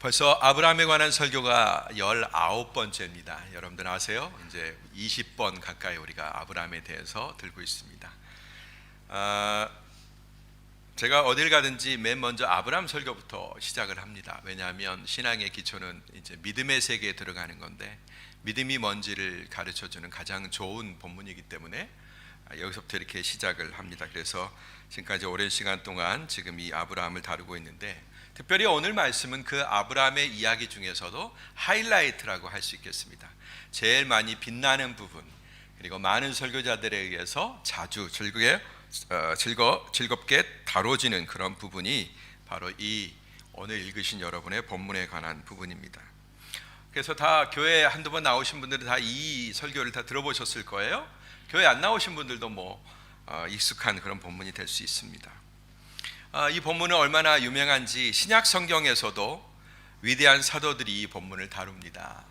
벌써 아브라함에 관한 설교가 19번째입니다. 여러분들 아세요? 이제 20번 가까이 우리가 아브라함에 대해서 들고 있습니다. 제가 어딜 가든지 맨 먼저 아브라함 설교부터 시작을 합니다. 왜냐하면 신앙의 기초는 이제 믿음의 세계에 들어가는 건데, 믿음이 뭔지를 가르쳐주는 가장 좋은 본문이기 때문에 여기서부터 이렇게 시작을 합니다. 그래서 지금까지 오랜 시간 동안 지금 이 아브라함을 다루고 있는데, 특별히 오늘 말씀은 그 아브라함의 이야기 중에서도 하이라이트라고 할 수 있겠습니다. 제일 많이 빛나는 부분, 그리고 많은 설교자들에 의해서 자주 즐겁게 다뤄지는 그런 부분이 바로 이 오늘 읽으신 여러분의 본문에 관한 부분입니다. 그래서 다 교회 한두 번 나오신 분들은 다 이 설교를 다 들어보셨을 거예요. 교회 안 나오신 분들도 익숙한 그런 본문이 될 수 있습니다. 이 본문은 얼마나 유명한지 신약 성경에서도 위대한 사도들이 이 본문을 다룹니다.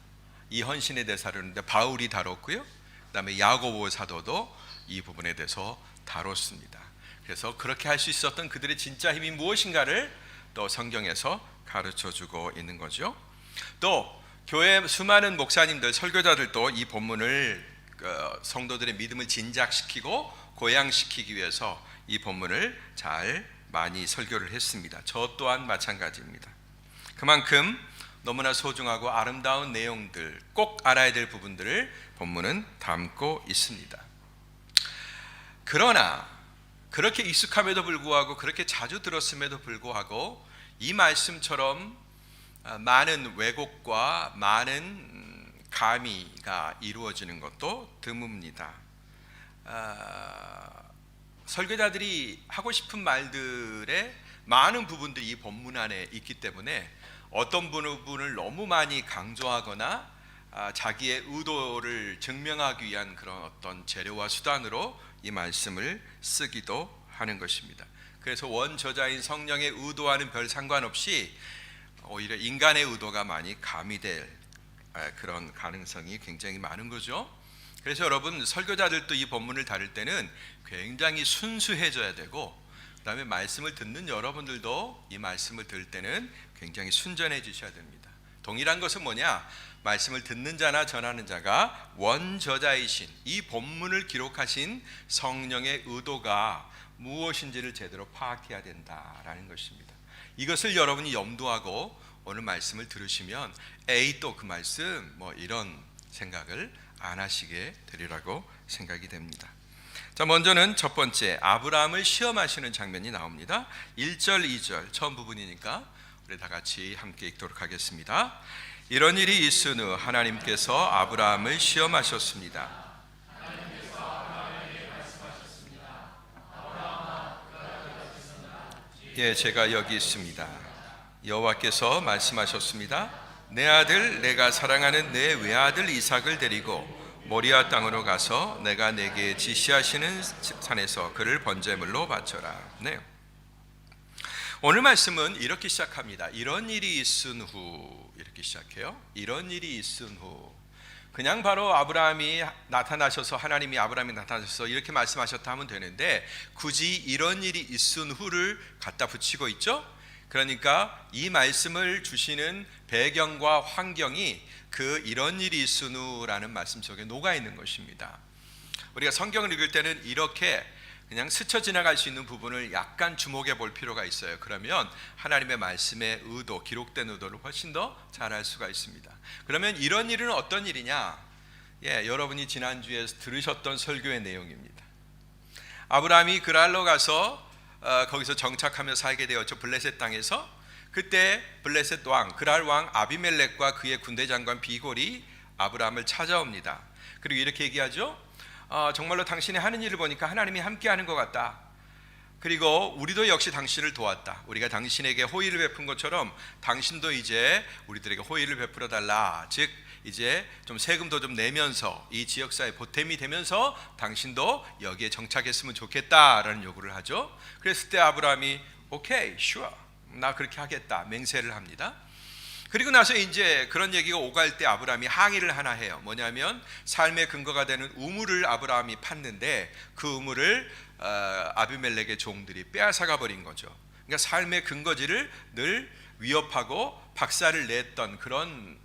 이 헌신에 대해서 다루는데 바울이 다뤘고요, 그 다음에 야고보 사도도 이 부분에 대해서 다뤘습니다. 그래서 그렇게 할 수 있었던 그들의 진짜 힘이 무엇인가를 또 성경에서 가르쳐주고 있는 거죠. 또 교회 수많은 목사님들, 설교자들도 이 본문을 성도들의 믿음을 진작시키고 고양시키기 위해서 이 본문을 많이 설교를 했습니다. 저 또한 마찬가지입니다. 그만큼 너무나 소중하고 아름다운 내용들, 꼭 알아야 될 부분들을 본문은 담고 있습니다. 그러나 그렇게 익숙함에도 불구하고, 그렇게 자주 들었음에도 불구하고 이 말씀처럼 많은 왜곡과 많은 가미가 이루어지는 것도 드뭅니다. 설교자들이 하고 싶은 말들의 많은 부분들이 이 본문 안에 있기 때문에 어떤 부분을 너무 많이 강조하거나 자기의 의도를 증명하기 위한 그런 어떤 재료와 수단으로 이 말씀을 쓰기도 하는 것입니다. 그래서 원저자인 성령의 의도와는 별 상관없이 오히려 인간의 의도가 많이 가미될 그런 가능성이 굉장히 많은 거죠. 그래서 여러분, 설교자들도 이 본문을 다룰 때는 굉장히 순수해져야 되고, 그 다음에 말씀을 듣는 여러분들도 이 말씀을 들을 때는 굉장히 순전해지셔야 됩니다. 동일한 것은 뭐냐? 말씀을 듣는 자나 전하는 자가 원저자이신 이 본문을 기록하신 성령의 의도가 무엇인지를 제대로 파악해야 된다라는 것입니다. 이것을 여러분이 염두하고 오늘 말씀을 들으시면 에이 또 그 말씀 이런 생각을 안 하시게 되리라고 생각이 됩니다. 자, 먼저는 첫 번째, 아브라함을 시험하시는 장면이 나옵니다. 1절 2절 처음 부분이니까 우리 다 같이 함께 읽도록 하겠습니다. 이런 일이 있은 후 하나님께서 아브라함을 시험하셨습니다. 예, 제가 여기 있습니다. 여호와께서 말씀하셨습니다. 내 아들, 내가 사랑하는 내 외아들 이삭을 데리고 모리아 땅으로 가서 내가 내게 지시하시는 산에서 그를 번제물로 바쳐라. 네. 오늘 말씀은 이렇게 시작합니다. 이런 일이 있은 후, 이렇게 시작해요. 이런 일이 있은 후. 그냥 바로 아브라함이 나타나셔서, 하나님이 아브라함이 나타나셔서 이렇게 말씀하셨다 하면 되는데, 굳이 이런 일이 있은 후를 갖다 붙이고 있죠. 그러니까 이 말씀을 주시는 배경과 환경이 그 이런 일이 있은 후라는 말씀 속에 녹아 있는 것입니다. 우리가 성경을 읽을 때는 이렇게 그냥 스쳐 지나갈 수 있는 부분을 약간 주목해 볼 필요가 있어요. 그러면 하나님의 말씀의 의도, 기록된 의도를 훨씬 더 잘 알 수가 있습니다. 그러면 이런 일은 어떤 일이냐? 여러분이 지난주에 들으셨던 설교의 내용입니다. 아브라함이 그랄로 가서 거기서 정착하며 살게 되었죠. 블레셋 땅에서. 그때 블레셋 왕, 그랄 왕 아비멜렉과 그의 군대 장관 비골이 아브라함을 찾아옵니다. 그리고 이렇게 얘기하죠. 정말로 당신이 하는 일을 보니까 하나님이 함께하는 것 같다. 그리고 우리도 역시 당신을 도왔다. 우리가 당신에게 호의를 베푼 것처럼 당신도 이제 우리들에게 호의를 베풀어 달라. 즉 이제 좀 세금도 좀 내면서 이 지역사회 보탬이 되면서 당신도 여기에 정착했으면 좋겠다라는 요구를 하죠. 그랬을 때 아브라함이 오케이, sure, 나 그렇게 하겠다 맹세를 합니다. 그리고 나서 이제 그런 얘기가 오갈 때 아브라함이 항의를 하나 해요. 뭐냐면 삶의 근거가 되는 우물을 아브라함이 팠는데 그 우물을 아비멜렉의 종들이 빼앗아가 버린 거죠. 그러니까 삶의 근거지를 늘 위협하고 박살을 냈던 그런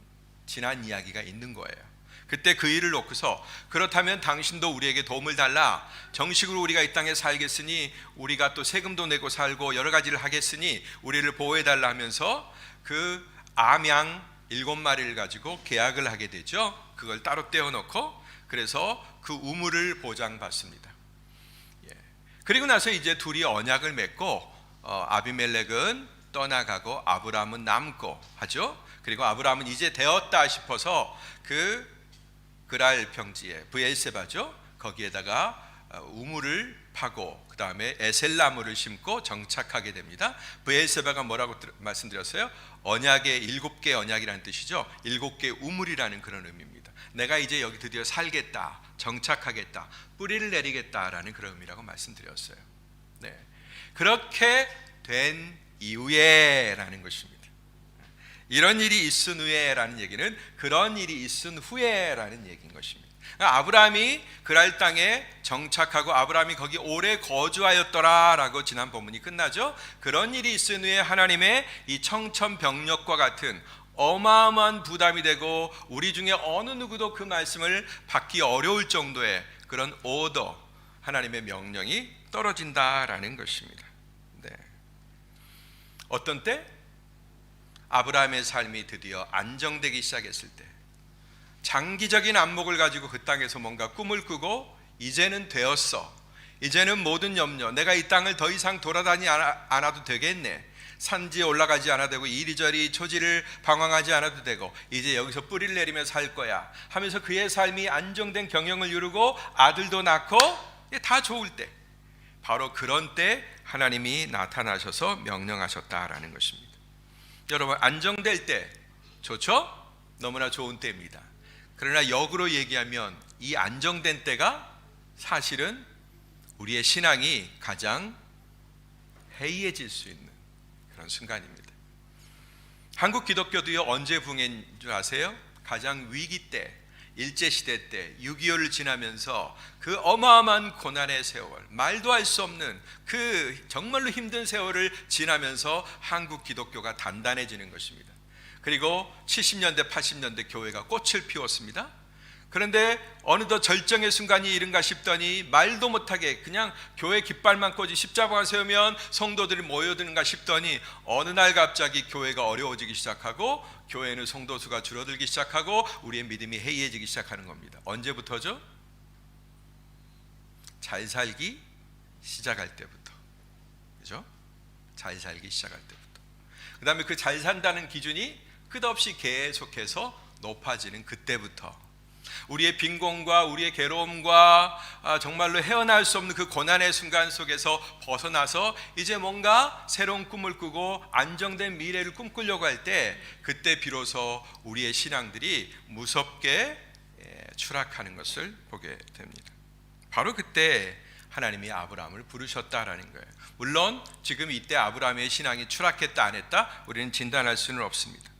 지난 이야기가 있는 거예요. 그때 그 일을 놓고서 그렇다면 당신도 우리에게 도움을 달라. 정식으로 우리가 이 땅에 살겠으니 우리가 또 세금도 내고 살고 여러 가지를 하겠으니 우리를 보호해 달라 하면서 그 암양 7마리를 가지고 계약을 하게 되죠. 그걸 따로 떼어놓고 그래서 그 우물을 보장받습니다. 그리고 나서 이제 둘이 언약을 맺고 아비멜렉은 떠나가고 아브라함은 남고 하죠. 그리고 아브라함은 이제 되었다 싶어서 그 그랄 평지에 브엘세바죠. 거기에다가 우물을 파고 그 다음에 에셀나무를 심고 정착하게 됩니다. 브엘세바가 뭐라고 말씀드렸어요? 언약의 7개 언약이라는 뜻이죠. 7개 우물이라는 그런 의미입니다. 내가 이제 여기 드디어 살겠다, 정착하겠다, 뿌리를 내리겠다라는 그런 의미라고 말씀드렸어요. 네. 그렇게 된 이후에라는 것입니다. 이런 일이 있은 후에라는 얘기는 그런 일이 있은 후에라는 얘기인 것입니다. 아브라함이 그랄 땅에 정착하고 아브라함이 거기 오래 거주하였더라라고 지난 본문이 끝나죠. 그런 일이 있은 후에 하나님의 이 청천벽력과 같은 어마어마한 부담이 되고 우리 중에 어느 누구도 그 말씀을 받기 어려울 정도의 그런 오더, 하나님의 명령이 떨어진다라는 것입니다. 네. 어떤 때? 아브라함의 삶이 드디어 안정되기 시작했을 때, 장기적인 안목을 가지고 그 땅에서 뭔가 꿈을 꾸고 이제는 되었어, 이제는 모든 염려, 내가 이 땅을 더 이상 돌아다니지 않아도 되겠네, 산지에 올라가지 않아도 되고 이리저리 초지를 방황하지 않아도 되고 이제 여기서 뿌리를 내리며 살 거야 하면서 그의 삶이 안정된 경영을 이루고 아들도 낳고 다 좋을 때, 바로 그런 때 하나님이 나타나셔서 명령하셨다라는 것입니다. 여러분, 안정될 때 좋죠? 너무나 좋은 때입니다. 그러나 역으로 얘기하면 이 안정된 때가 사실은 우리의 신앙이 가장 해이해질 수 있는 그런 순간입니다. 한국 기독교도요, 언제 붕괴인 줄 아세요? 가장 위기 때, 일제시대 때 6.25를 지나면서 그 어마어마한 고난의 세월, 말도 할 수 없는 그 정말로 힘든 세월을 지나면서 한국 기독교가 단단해지는 것입니다. 그리고 70년대 80년대 교회가 꽃을 피웠습니다. 그런데 어느덧 절정의 순간이 이른가 싶더니 말도 못하게 그냥 교회 깃발만 꽂이 십자가가 세우면 성도들이 모여드는가 싶더니 어느 날 갑자기 교회가 어려워지기 시작하고 교회는 성도 수가 줄어들기 시작하고 우리의 믿음이 해이해지기 시작하는 겁니다. 언제부터죠? 잘 살기 시작할 때부터. 그죠? 잘 살기 시작할 때부터. 그 다음에 그 잘 산다는 기준이 끝없이 계속해서 높아지는 그때부터 우리의 빈곤과 우리의 괴로움과 정말로 헤어나올 수 없는 그 고난의 순간 속에서 벗어나서 이제 뭔가 새로운 꿈을 꾸고 안정된 미래를 꿈꾸려고 할 때, 그때 비로소 우리의 신앙들이 무섭게 추락하는 것을 보게 됩니다. 바로 그때 하나님이 아브라함을 부르셨다라는 거예요. 물론 지금 이때 아브라함의 신앙이 추락했다 안 했다 우리는 진단할 수는 없습니다.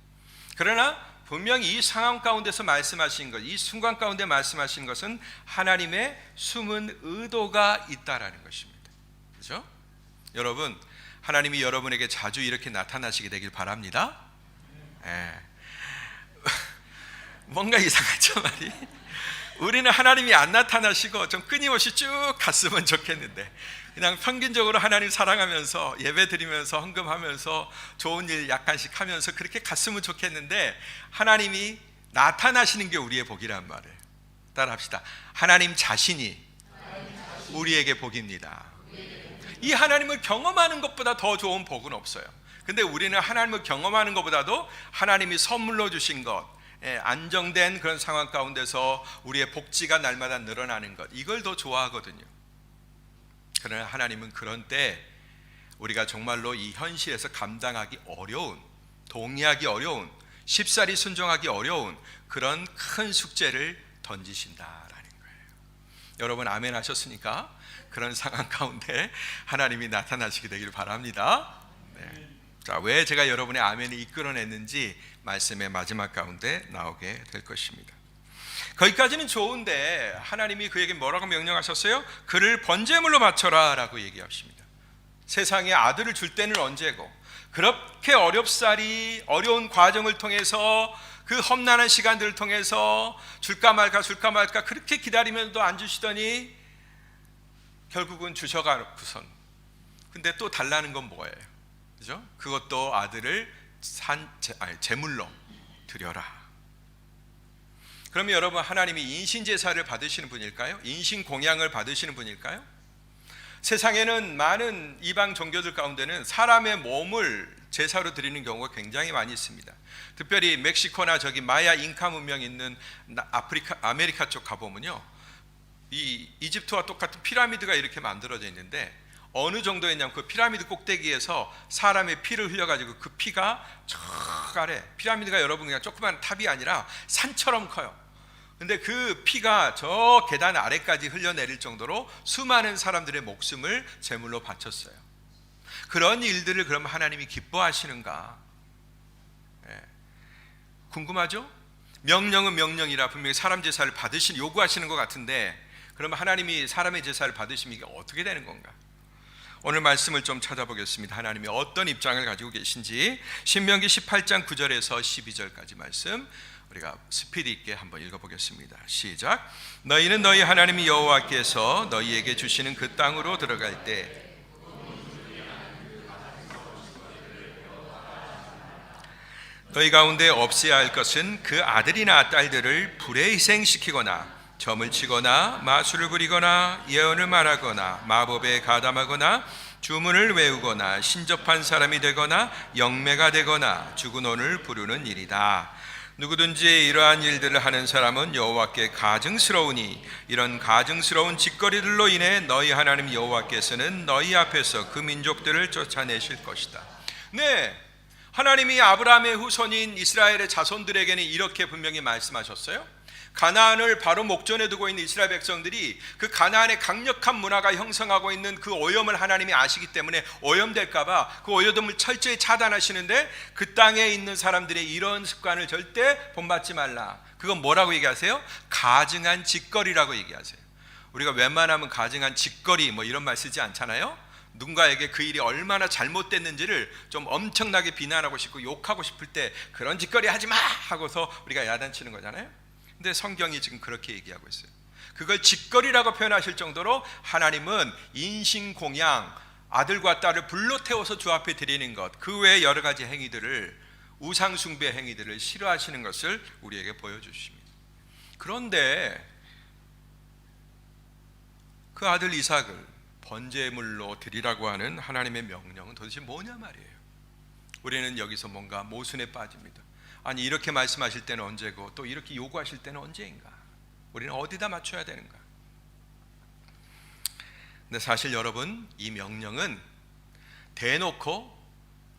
그러나 분명히 이 상황 가운데서 말씀하신 것, 이 순간 가운데 말씀하신 것은 하나님의 숨은 의도가 있다라는 것입니다. 그렇죠? 여러분, 하나님이 여러분에게 자주 이렇게 나타나시게 되길 바랍니다. 뭔가 이상하죠, 말이? 우리는 하나님이 안 나타나시고 좀 끊임없이 쭉 갔으면 좋겠는데, 그냥 평균적으로 하나님 사랑하면서 예배 드리면서 헌금하면서 좋은 일 약간씩 하면서 그렇게 갔으면 좋겠는데, 하나님이 나타나시는 게 우리의 복이란 말이에요. 따라합시다. 하나님 자신이 우리에게 복입니다. 이 하나님을 경험하는 것보다 더 좋은 복은 없어요. 근데 우리는 하나님을 경험하는 것보다도 하나님이 선물로 주신 것, 안정된 그런 상황 가운데서 우리의 복지가 날마다 늘어나는 것, 이걸 더 좋아하거든요. 그러나 하나님은 그런 때 우리가 정말로 이 현실에서 감당하기 어려운, 동의하기 어려운, 쉽사리 순종하기 어려운 그런 큰 숙제를 던지신다라는 거예요. 여러분 아멘 하셨으니까 그런 상황 가운데 하나님이 나타나시게 되길 바랍니다. 네. 자, 왜 제가 여러분의 아멘을 이끌어냈는지 말씀의 마지막 가운데 나오게 될 것입니다. 거기까지는 좋은데 하나님이 그에게 뭐라고 명령하셨어요? 그를 번제물로 바쳐라 라고 얘기하십니다. 세상에 아들을 줄 때는 언제고, 그렇게 어려운 과정을 통해서 그 험난한 시간들을 통해서 줄까 말까 그렇게 기다리면서도 안 주시더니 결국은 주셔가고선, 근데 또 달라는 건 뭐예요? 그죠? 그것도 아들을 제물로 드려라. 그러면 여러분, 하나님이 인신제사를 받으시는 분일까요? 인신공양을 받으시는 분일까요? 세상에는 많은 이방 종교들 가운데는 사람의 몸을 제사로 드리는 경우가 굉장히 많이 있습니다. 특별히 멕시코나 저기 마야 잉카 문명이 있는 아메리카 쪽 가보면요, 이 이집트와 똑같은 피라미드가 이렇게 만들어져 있는데, 어느 정도였냐면 그 피라미드 꼭대기에서 사람의 피를 흘려가지고 그 피가 저 아래, 피라미드가 여러분 그냥 조그만 탑이 아니라 산처럼 커요. 근데 그 피가 저 계단 아래까지 흘려내릴 정도로 수많은 사람들의 목숨을 제물로 바쳤어요. 그런 일들을 그럼 하나님이 기뻐하시는가? 궁금하죠? 명령은 명령이라 분명히 사람 제사를 요구하시는 것 같은데, 그러면 하나님이 사람의 제사를 받으시면 이게 어떻게 되는 건가? 오늘 말씀을 좀 찾아보겠습니다. 하나님이 어떤 입장을 가지고 계신지. 신명기 18장 9절에서 12절까지 말씀 우리가 스피드 있게 한번 읽어보겠습니다. 시작. 너희는 너희 하나님 여호와께서 너희에게 주시는 그 땅으로 들어갈 때 너희 가운데 없어야 할 것은 그 아들이나 딸들을 불에 희생시키거나 점을 치거나 마술을 부리거나 예언을 말하거나 마법에 가담하거나 주문을 외우거나 신접한 사람이 되거나 영매가 되거나 죽은 혼을 부르는 일이다. 누구든지 이러한 일들을 하는 사람은 여호와께 가증스러우니 이런 가증스러운 짓거리들로 인해 너희 하나님 여호와께서는 너희 앞에서 그 민족들을 쫓아내실 것이다. 네, 하나님이 아브라함의 후손인 이스라엘의 자손들에게는 이렇게 분명히 말씀하셨어요. 가나안을 바로 목전에 두고 있는 이스라엘 백성들이 그 가나안의 강력한 문화가 형성하고 있는 그 오염을 하나님이 아시기 때문에 오염될까봐 그 오염을 철저히 차단하시는데, 그 땅에 있는 사람들의 이런 습관을 절대 본받지 말라. 그건 뭐라고 얘기하세요? 가증한 짓거리라고 얘기하세요. 우리가 웬만하면 가증한 짓거리 뭐 이런 말 쓰지 않잖아요. 누군가에게 그 일이 얼마나 잘못됐는지를 좀 엄청나게 비난하고 싶고 욕하고 싶을 때 그런 짓거리 하지 마 하고서 우리가 야단치는 거잖아요. 근데 성경이 지금 그렇게 얘기하고 있어요. 그걸 짓거리라고 표현하실 정도로 하나님은 인신공양, 아들과 딸을 불로 태워서 주 앞에 드리는 것, 그 외에 여러 가지 행위들을, 우상숭배 행위들을 싫어하시는 것을 우리에게 보여주십니다. 그런데 그 아들 이삭을 번제물로 드리라고 하는 하나님의 명령은 도대체 뭐냐 말이에요. 우리는 여기서 뭔가 모순에 빠집니다. 아니, 이렇게 말씀하실 때는 언제고 또 이렇게 요구하실 때는 언제인가? 우리는 어디다 맞춰야 되는가? 근데 사실 여러분, 이 명령은 대놓고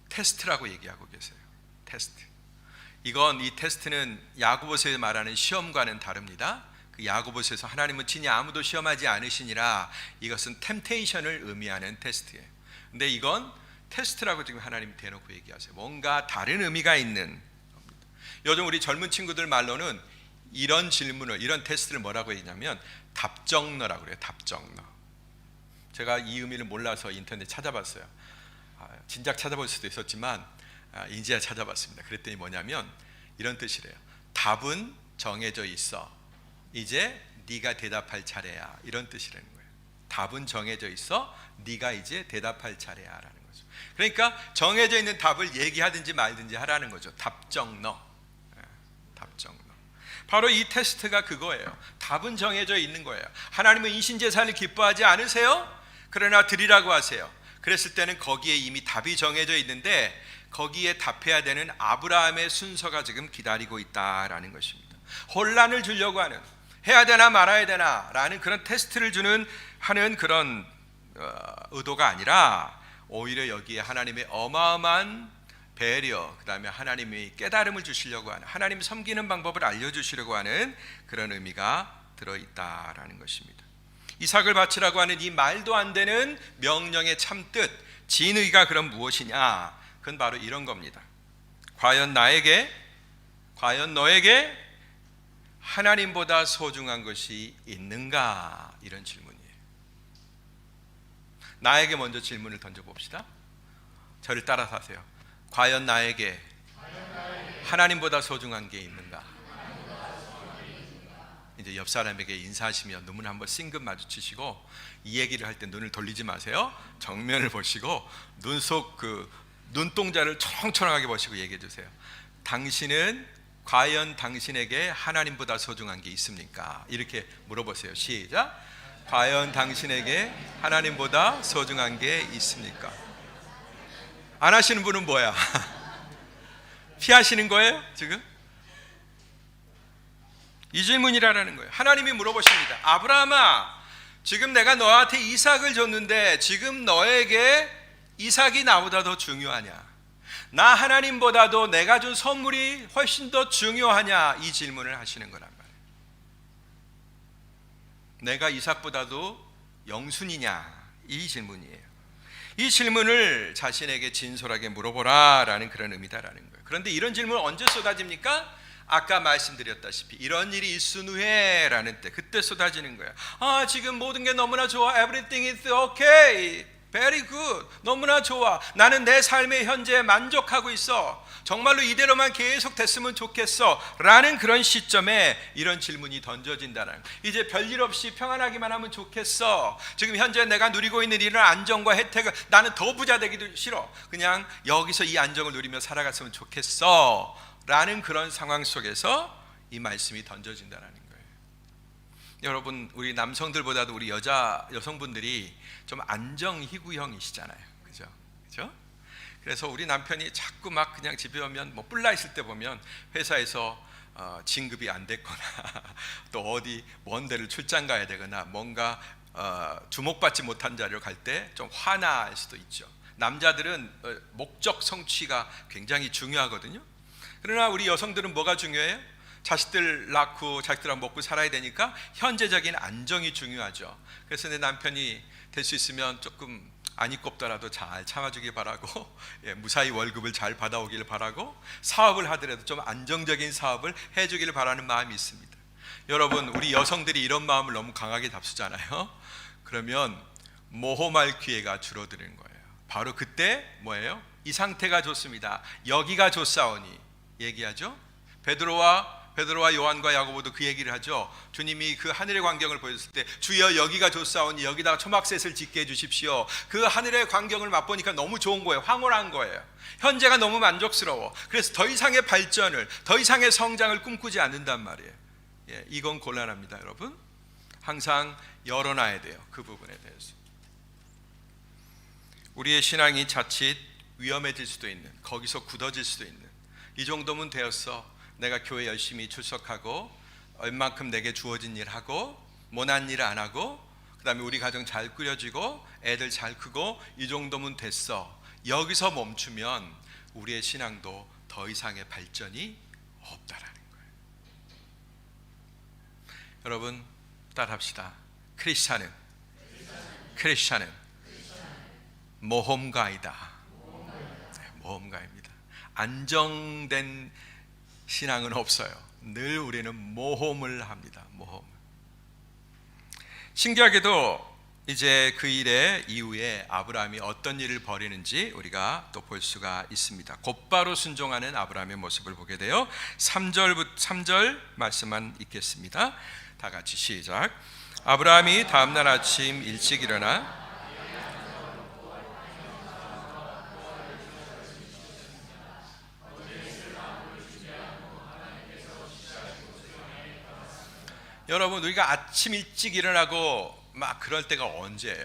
테스트라고 얘기하고 계세요. 테스트. 이 테스트는 야고보서에 말하는 시험과는 다릅니다. 그 야고보서에서 하나님은 친히 아무도 시험하지 않으시니라, 이것은 템테이션을 의미하는 테스트예요. 근데 이건 테스트라고 지금 하나님이 대놓고 얘기하세요. 뭔가 다른 의미가 있는. 요즘 우리 젊은 친구들 말로는 이런 질문을, 이런 테스트를 뭐라고 얘기냐면 답정너라고 그래요. 답정너. 제가 이 의미를 몰라서 인터넷 찾아봤어요. 진작 찾아볼 수도 있었지만 이제야 찾아봤습니다. 그랬더니 뭐냐면 이런 뜻이래요. 답은 정해져 있어. 이제 네가 대답할 차례야. 이런 뜻이라는 거예요. 답은 정해져 있어. 네가 이제 대답할 차례야 라는 거죠. 그러니까 정해져 있는 답을 얘기하든지 말든지 하라는 거죠. 답정너. 답정너. 바로 이 테스트가 그거예요. 답은 정해져 있는 거예요. 하나님은 인신제사를 기뻐하지 않으세요? 그러나 드리라고 하세요. 그랬을 때는 거기에 이미 답이 정해져 있는데 거기에 답해야 되는 아브라함의 순서가 지금 기다리고 있다라는 것입니다. 혼란을 주려고 하는, 해야 되나 말아야 되나 라는 그런 테스트를 하는 그런 의도가 아니라, 오히려 여기에 하나님의 어마어마한 배려, 그 다음에 하나님이 깨달음을 주시려고 하는, 하나님 섬기는 방법을 알려주시려고 하는 그런 의미가 들어있다라는 것입니다. 이삭을 바치라고 하는 이 말도 안 되는 명령의 참뜻, 진의가 그럼 무엇이냐? 그건 바로 이런 겁니다. 과연 너에게 하나님보다 소중한 것이 있는가? 이런 질문이에요. 나에게 먼저 질문을 던져봅시다. 저를 따라서 하세요. 과연 나에게 하나님보다 소중한 게 있는가? 이제 옆 사람에게 인사하시면 눈을 한번 싱긋 마주치시고, 이 얘기를 할 때 눈을 돌리지 마세요. 정면을 보시고 눈속 그 눈동자를 초롱초롱하게 보시고 얘기해 주세요. 당신은 과연 당신에게 하나님보다 소중한 게 있습니까? 이렇게 물어보세요. 시작. 과연 당신에게 하나님보다 소중한 게 있습니까? 안 하시는 분은 뭐야? 피하시는 거예요 지금? 이 질문이라는 거예요. 하나님이 물어보십니다. 아브라함아, 지금 내가 너한테 이삭을 줬는데 지금 너에게 이삭이 나보다 더 중요하냐? 나 하나님보다도 내가 준 선물이 훨씬 더 중요하냐? 이 질문을 하시는 거란 말이에요. 내가 이삭보다도 영순이냐? 이 질문이에요. 이 질문을 자신에게 진솔하게 물어보라라는 그런 의미다라는 거예요. 그런데 이런 질문은 언제 쏟아집니까? 아까 말씀드렸다시피 이런 일이 있은 후에라는 때, 그때 쏟아지는 거예요. 아, 지금 모든 게 너무나 좋아. Everything is okay. Very good. 너무나 좋아. 나는 내 삶의 현재에 만족하고 있어. 정말로 이대로만 계속 됐으면 좋겠어. 라는 그런 시점에 이런 질문이 던져진다는 거예요. 이제 별일 없이 평안하기만 하면 좋겠어. 지금 현재 내가 누리고 있는 이런 안정과 혜택을, 나는 더 부자 되기도 싫어. 그냥 여기서 이 안정을 누리며 살아갔으면 좋겠어. 라는 그런 상황 속에서 이 말씀이 던져진다는 거예요. 여러분, 우리 남성들보다도 우리 여성분들이 좀 안정희구형이시잖아요. 그죠? 그래서 우리 남편이 자꾸 막 그냥 집에 오면 뭐 뿔나 있을 때 보면 회사에서 진급이 안 됐거나 또 어디 먼 데를 출장 가야 되거나 뭔가 주목받지 못한 자리로 갈 때 좀 화날 수도 있죠. 남자들은 목적 성취가 굉장히 중요하거든요. 그러나 우리 여성들은 뭐가 중요해요? 자식들 낳고 자식들하고 먹고 살아야 되니까 현재적인 안정이 중요하죠. 그래서 내 남편이 될 수 있으면 조금 안 이꼽더라도 잘 참아주길 바라고, 무사히 월급을 잘 받아오길 바라고, 사업을 하더라도 좀 안정적인 사업을 해주길 바라는 마음이 있습니다. 여러분, 우리 여성들이 이런 마음을 너무 강하게 잡수잖아요. 그러면 모험할 기회가 줄어드는 거예요. 바로 그때 뭐예요? 이 상태가 좋습니다. 여기가 좋사오니 얘기하죠. 베드로와 요한과 야고보도 그 얘기를 하죠. 주님이 그 하늘의 광경을 보여줬을 때, 주여 여기가 좋사오니 여기다가 초막셋을 짓게 해주십시오. 그 하늘의 광경을 맛보니까 너무 좋은 거예요. 황홀한 거예요. 현재가 너무 만족스러워. 그래서 더 이상의 발전을, 더 이상의 성장을 꿈꾸지 않는단 말이에요. 이건 곤란합니다, 여러분. 항상 열어놔야 돼요, 그 부분에 대해서. 우리의 신앙이 자칫 위험해질 수도 있는, 거기서 굳어질 수도 있는, 이 정도면 되었어, 내가 교회 열심히 출석하고 얼만큼 내게 주어진 일 하고 못한 일 안 하고 그 다음에 우리 가정 잘 꾸려지고 애들 잘 크고 이 정도면 됐어, 여기서 멈추면 우리의 신앙도 더 이상의 발전이 없다라는 거예요. 여러분, 따라합시다. 크리스찬은 모험가이다. 모험가입니다. 안정된 신앙은 없어요. 늘 우리는 모험을 합니다. 모험. 신기하게도 이제 그 일의 이후에 아브라함이 어떤 일을 벌이는지 우리가 또 볼 수가 있습니다. 곧바로 순종하는 아브라함의 모습을 보게 돼요. 3절 말씀만 읽겠습니다. 다 같이 시작. 아브라함이 다음날 아침 일찍 일어나 여러분, 우리가 아침 일찍 일어나고 막 그럴 때가 언제예요?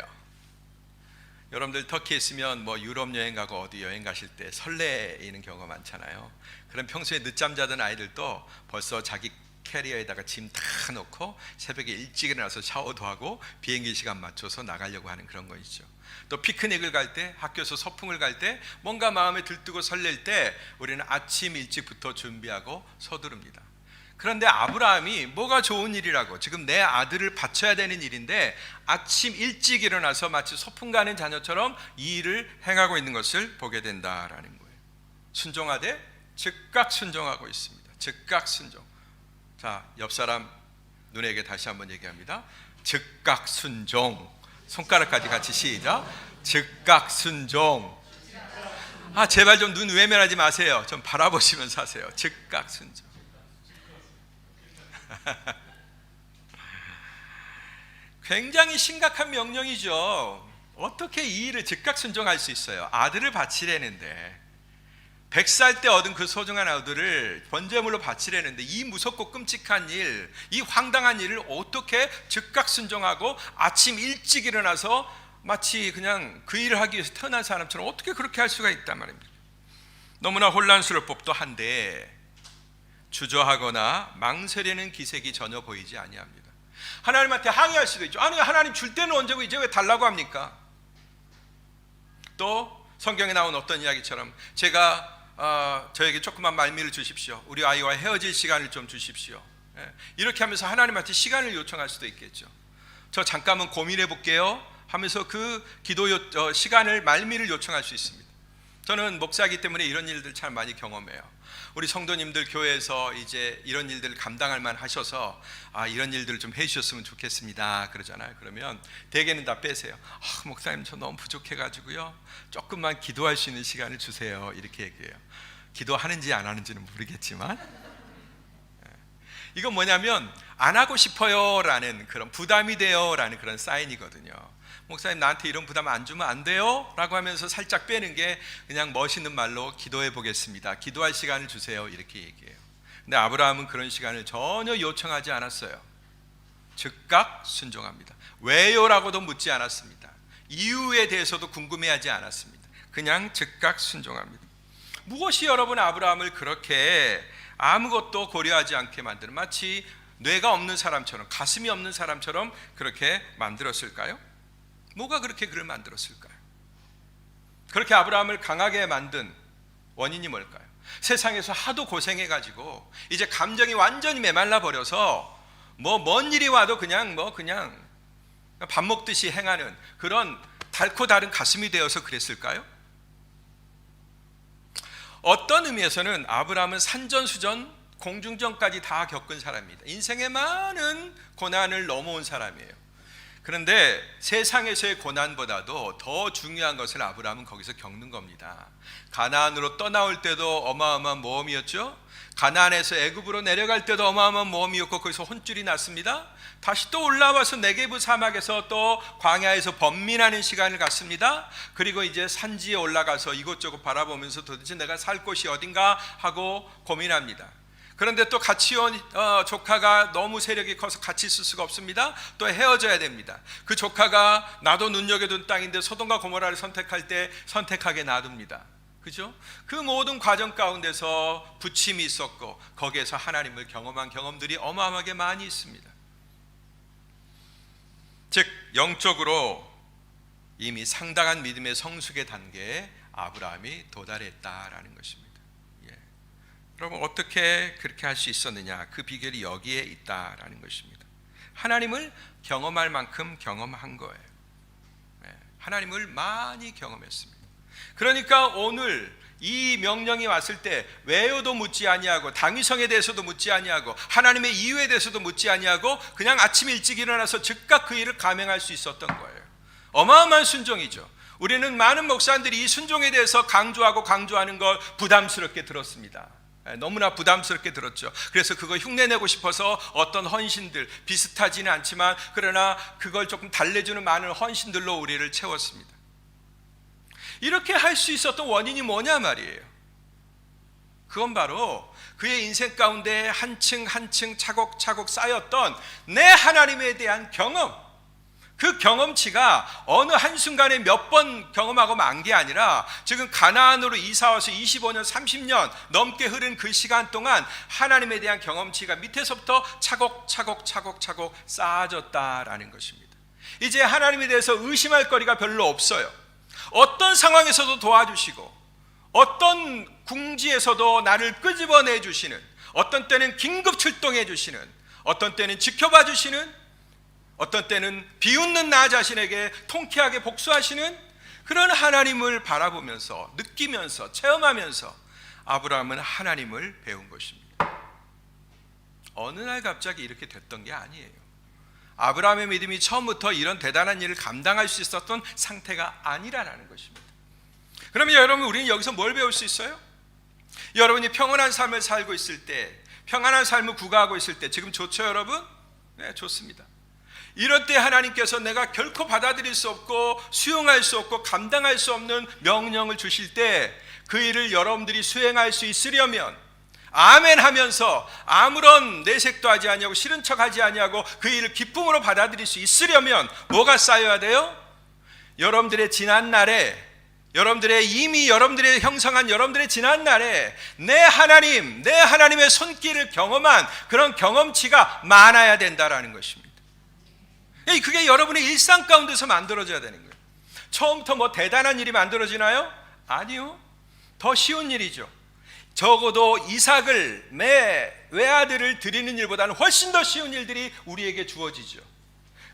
여러분들 터키에 있으면 뭐 유럽 여행 가고 어디 여행 가실 때 설레이는 경우가 많잖아요. 그럼 평소에 늦잠 자던 아이들도 벌써 자기 캐리어에다가 짐 다 놓고 새벽에 일찍 일어나서 샤워도 하고 비행기 시간 맞춰서 나가려고 하는 그런 거 있죠. 또 피크닉을 갈 때, 학교에서 소풍을 갈 때 뭔가 마음에 들뜨고 설렐 때 우리는 아침 일찍부터 준비하고 서두릅니다. 그런데 아브라함이 뭐가 좋은 일이라고, 지금 내 아들을 바쳐야 되는 일인데 아침 일찍 일어나서 마치 소풍 가는 자녀처럼 이 일을 행하고 있는 것을 보게 된다라는 거예요. 순종하되 즉각 순종하고 있습니다. 즉각 순종. 자, 옆 사람 눈에게 다시 한번 얘기합니다. 즉각 순종. 손가락까지 같이 시작. 즉각 순종. 제발 좀 눈 외면하지 마세요. 좀 바라보시면서 하세요. 즉각 순종. 굉장히 심각한 명령이죠. 어떻게 이 일을 즉각 순종할 수 있어요? 아들을 바치려는데, 100살 때 얻은 그 소중한 아들을 번제물로 바치려는데, 이 무섭고 끔찍한 일, 이 황당한 일을 어떻게 즉각 순종하고 아침 일찍 일어나서 마치 그냥 그 일을 하기 위해서 태어난 사람처럼 어떻게 그렇게 할 수가 있단 말입니다. 너무나 혼란스러울 법도 한데 주저하거나 망설이는 기색이 전혀 보이지 아니합니다. 하나님한테 항의할 수도 있죠. 아니, 하나님 줄 때는 언제고 이제 왜 달라고 합니까? 또 성경에 나온 어떤 이야기처럼, 제가 저에게 조그만 말미를 주십시오, 우리 아이와 헤어질 시간을 좀 주십시오, 이렇게 하면서 하나님한테 시간을 요청할 수도 있겠죠. 저 잠깐만 고민해 볼게요 하면서 그 기도 시간을, 말미를 요청할 수 있습니다. 저는 목사이기 때문에 이런 일들 참 많이 경험해요. 우리 성도님들 교회에서 이제 이런 일들을 감당할 만 하셔서 이런 일들을 좀 해주셨으면 좋겠습니다 그러잖아요. 그러면 대개는 다 빼세요. 목사님, 저 너무 부족해가지고요, 조금만 기도할 수 있는 시간을 주세요, 이렇게 얘기해요. 기도하는지 안 하는지는 모르겠지만, 이건 뭐냐면 안 하고 싶어요 라는 그런, 부담이 돼요 라는 그런 사인이거든요. 목사님, 나한테 이런 부담 안 주면 안 돼요? 라고 하면서 살짝 빼는 게 그냥 멋있는 말로 기도해 보겠습니다, 기도할 시간을 주세요, 이렇게 얘기해요. 근데 아브라함은 그런 시간을 전혀 요청하지 않았어요. 즉각 순종합니다. 왜요? 라고도 묻지 않았습니다. 이유에 대해서도 궁금해하지 않았습니다. 그냥 즉각 순종합니다. 무엇이 여러분 아브라함을 그렇게 아무것도 고려하지 않게 만드는, 마치 뇌가 없는 사람처럼, 가슴이 없는 사람처럼 그렇게 만들었을까요? 뭐가 그렇게 그를 만들었을까요? 그렇게 아브라함을 강하게 만든 원인이 뭘까요? 세상에서 하도 고생해가지고 이제 감정이 완전히 메말라 버려서 먼 일이 와도 그냥 밥 먹듯이 행하는 그런 닳고 다른 가슴이 되어서 그랬을까요? 어떤 의미에서는 아브라함은 산전수전, 공중전까지 다 겪은 사람입니다. 인생의 많은 고난을 넘어온 사람이에요. 그런데 세상에서의 고난보다도 더 중요한 것을 아브라함은 거기서 겪는 겁니다. 가나안으로 떠나올 때도 어마어마한 모험이었죠. 가나안에서 애굽으로 내려갈 때도 어마어마한 모험이었고, 거기서 혼쭐이 났습니다. 다시 또 올라와서 네게브 사막에서 또 광야에서 번민하는 시간을 갖습니다. 그리고 이제 산지에 올라가서 이곳저곳 바라보면서 도대체 내가 살 곳이 어딘가 하고 고민합니다. 그런데 또 같이 온 조카가 너무 세력이 커서 같이 있을 수가 없습니다. 또 헤어져야 됩니다. 그 조카가 나도 눈여겨둔 땅인데 소돔과 고모라를 선택할 때 선택하게 놔둡니다. 그죠? 그 모든 과정 가운데서 부침이 있었고, 거기에서 하나님을 경험한 경험들이 어마어마하게 많이 있습니다. 즉 영적으로 이미 상당한 믿음의 성숙의 단계에 아브라함이 도달했다라는 것입니다. 여러분, 어떻게 그렇게 할 수 있었느냐? 그 비결이 여기에 있다라는 것입니다. 하나님을 경험할 만큼 경험한 거예요. 하나님을 많이 경험했습니다. 그러니까 오늘 이 명령이 왔을 때 왜요도 묻지 아니하고, 당위성에 대해서도 묻지 아니하고, 하나님의 이유에 대해서도 묻지 아니하고, 그냥 아침 일찍 일어나서 즉각 그 일을 감행할 수 있었던 거예요. 어마어마한 순종이죠. 우리는 많은 목사님들이 이 순종에 대해서 강조하는 걸 부담스럽게 들었습니다. 너무나 부담스럽게 들었죠. 그래서 그거 흉내내고 싶어서 어떤 헌신들, 비슷하지는 않지만 그러나 그걸 조금 달래주는 많은 헌신들로 우리를 채웠습니다. 이렇게 할 수 있었던 원인이 뭐냐 말이에요. 그건 바로 그의 인생 가운데 한층 한층 차곡차곡 쌓였던 내 하나님에 대한 경험, 그 경험치가 어느 한순간에 몇 번 경험하고 만 게 아니라, 지금 가나안으로 이사와서 25년 30년 넘게 흐른 그 시간 동안 하나님에 대한 경험치가 밑에서부터 차곡차곡 쌓아졌다라는 것입니다. 이제 하나님에 대해서 의심할 거리가 별로 없어요. 어떤 상황에서도 도와주시고, 어떤 궁지에서도 나를 끄집어내 주시는, 어떤 때는 긴급 출동해 주시는, 어떤 때는 지켜봐 주시는, 어떤 때는 비웃는 나 자신에게 통쾌하게 복수하시는 그런 하나님을 바라보면서, 느끼면서, 체험하면서 아브라함은 하나님을 배운 것입니다. 어느 날 갑자기 이렇게 됐던 게 아니에요. 아브라함의 믿음이 처음부터 이런 대단한 일을 감당할 수 있었던 상태가 아니라는 것입니다. 그러면 여러분, 우리는 여기서 뭘 배울 수 있어요? 여러분이 평온한 삶을 살고 있을 때, 평안한 삶을 구가하고 있을 때 지금 좋죠 여러분? 네, 좋습니다. 이럴 때 하나님께서 내가 결코 받아들일 수 없고 수용할 수 없고 감당할 수 없는 명령을 주실 때 그 일을 여러분들이 수행할 수 있으려면, 아멘 하면서 아무런 내색도 하지 아니하고 싫은 척 하지 아니하고 그 일을 기쁨으로 받아들일 수 있으려면 뭐가 쌓여야 돼요? 여러분들의 지난날에, 여러분들의 형성한 여러분들의 지난날에 내 하나님의 손길을 경험한 그런 경험치가 많아야 된다라는 것입니다. 그게 여러분의 일상 가운데서 만들어져야 되는 거예요. 처음부터 뭐 대단한 일이 만들어지나요? 아니요. 더 쉬운 일이죠. 적어도 이삭을, 내 외아들을 드리는 일보다는 훨씬 더 쉬운 일들이 우리에게 주어지죠.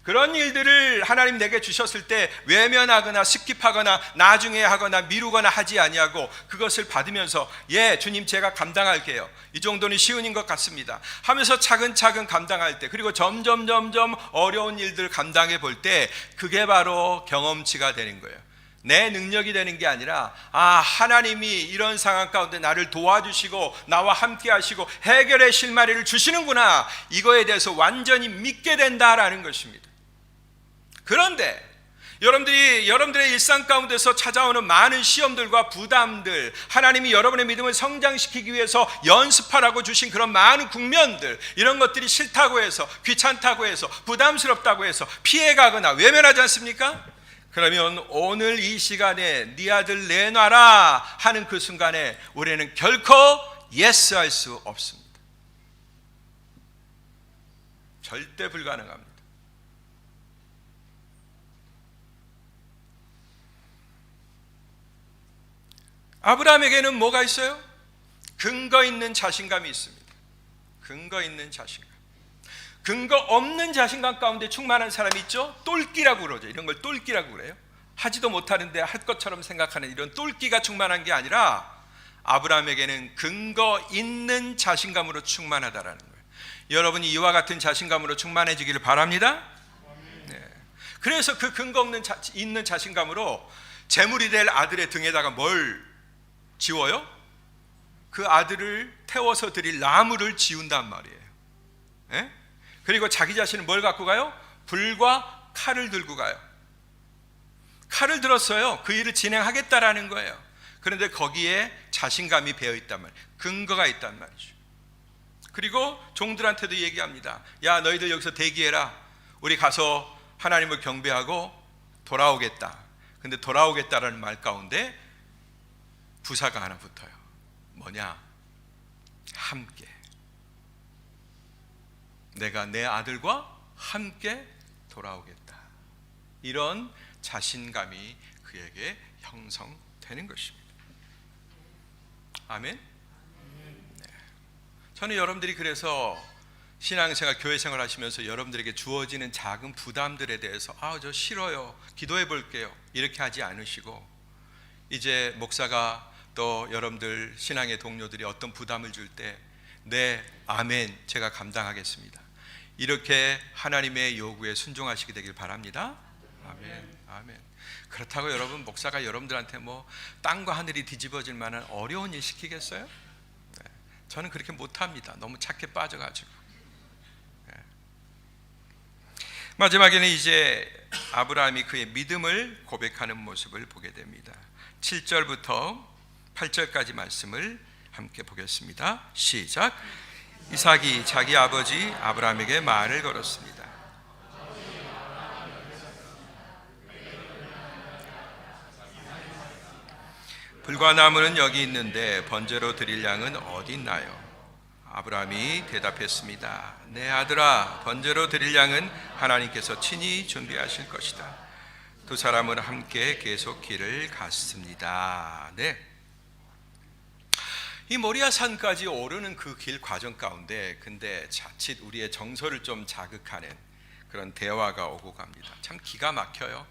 그런 일들을 하나님 내게 주셨을 때 외면하거나 스킵하거나 나중에 하거나 미루거나 하지 아니하고 그것을 받으면서, 예 주님 제가 감당할게요, 이 정도는 쉬운 일 것 같습니다 하면서 차근차근 감당할 때, 그리고 점점 어려운 일들 감당해 볼 때 그게 바로 경험치가 되는 거예요. 내 능력이 되는 게 아니라, 하나님이 이런 상황 가운데 나를 도와주시고 나와 함께 하시고 해결의 실마리를 주시는구나, 이거에 대해서 완전히 믿게 된다라는 것입니다. 그런데 여러분들의 일상 가운데서 찾아오는 많은 시험들과 부담들, 하나님이 여러분의 믿음을 성장시키기 위해서 연습하라고 주신 그런 많은 국면들, 이런 것들이 싫다고 해서, 귀찮다고 해서, 부담스럽다고 해서 피해가거나 외면하지 않습니까? 그러면 오늘 이 시간에 네 아들 내놔라 하는 그 순간에 우리는 결코 예스 할 수 없습니다. 절대 불가능합니다. 아브라함에게는 뭐가 있어요? 근거 있는 자신감이 있습니다. 근거 있는 자신감. 근거 없는 자신감 가운데 충만한 사람이 있죠? 똘끼라고 그러죠. 이런 걸 똘끼라고 그래요. 하지도 못하는데 할 것처럼 생각하는 이런 똘끼가 충만한 게 아니라, 아브라함에게는 근거 있는 자신감으로 충만하다라는 거예요. 여러분이 이와 같은 자신감으로 충만해지기를 바랍니다. 네. 그래서 그 근거 있는 자신감으로 재물이 될 아들의 등에다가 뭘 지워요? 그 아들을 태워서 드릴 나무를 지운단 말이에요. 네? 그리고 자기 자신은 뭘 갖고 가요? 불과 칼을 들고 가요. 칼을 들었어요. 그 일을 진행하겠다라는 거예요. 그런데 거기에 자신감이 배어 있단 말이에요. 근거가 있단 말이죠. 그리고 종들한테도 얘기합니다. 야, 너희들 여기서 대기해라. 우리 가서 하나님을 경배하고 돌아오겠다. 근데 돌아오겠다라는 말 가운데 부사가 하나 붙어요. 뭐냐? 함께. 내가 내 아들과 함께 돌아오겠다. 이런 자신감이 그에게 형성되는 것입니다. 아멘? 네. 저는 여러분들이 그래서 신앙생활, 교회생활 하시면서 여러분들에게 주어지는 작은 부담들에 대해서 저 싫어요, 기도해 볼게요, 이렇게 하지 않으시고, 이제 목사가 또 여러분들 신앙의 동료들이 어떤 부담을 줄 때, 네, 아멘, 제가 감당하겠습니다, 이렇게 하나님의 요구에 순종하시게 되길 바랍니다. 아멘, 아멘. 그렇다고 여러분, 목사가 여러분들한테 뭐 땅과 하늘이 뒤집어질 만한 어려운 일 시키겠어요? 네, 저는 그렇게 못합니다. 너무 착해 빠져가지고. 네. 마지막에는 이제 아브라함이 그의 믿음을 고백하는 모습을 보게 됩니다. 7절부터 8절까지 말씀을 함께 보겠습니다. 시작. 이삭이 자기 아버지 아브라함에게 말을 걸었습니다. 불과 나무는 여기 있는데 번제로 드릴 양은 어디 있나요? 아브라함이 대답했습니다. 내 아들아, 번제로 드릴 양은 하나님께서 친히 준비하실 것이다. 두 사람은 함께 계속 길을 갔습니다. 네. 이 모리아 산까지 오르는 그 길 과정 가운데 근데 자칫 우리의 정서를 좀 자극하는 그런 대화가 오고 갑니다. 참 기가 막혀요.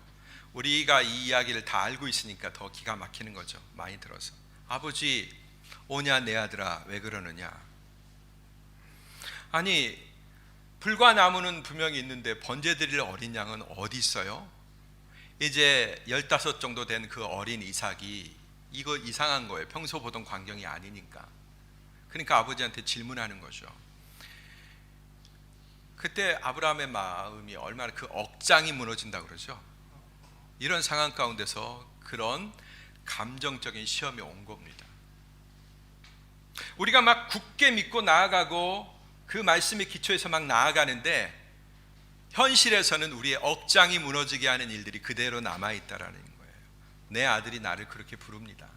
우리가 이 이야기를 다 알고 있으니까 더 기가 막히는 거죠. 많이 들어서. 아버지, 오냐 내 아들아, 왜 그러느냐? 아니, 불과 나무는 분명히 있는데 번제 드릴 어린 양은 어디 있어요? 이제 15 정도 된 그 어린 이삭이 이거 이상한 거예요. 평소 보던 광경이 아니니까. 그러니까 아버지한테 질문하는 거죠. 그때 아브라함의 마음이 얼마나 그 억장이 무너진다 그러죠. 이런 상황 가운데서 그런 감정적인 시험이 온 겁니다. 우리가 막 굳게 믿고 나아가고 그 말씀의 기초에서 막 나아가는데 현실에서는 우리의 억장이 무너지게 하는 일들이 그대로 남아있다라는 거예요. 내 아들이 나를 그렇게 부릅니다.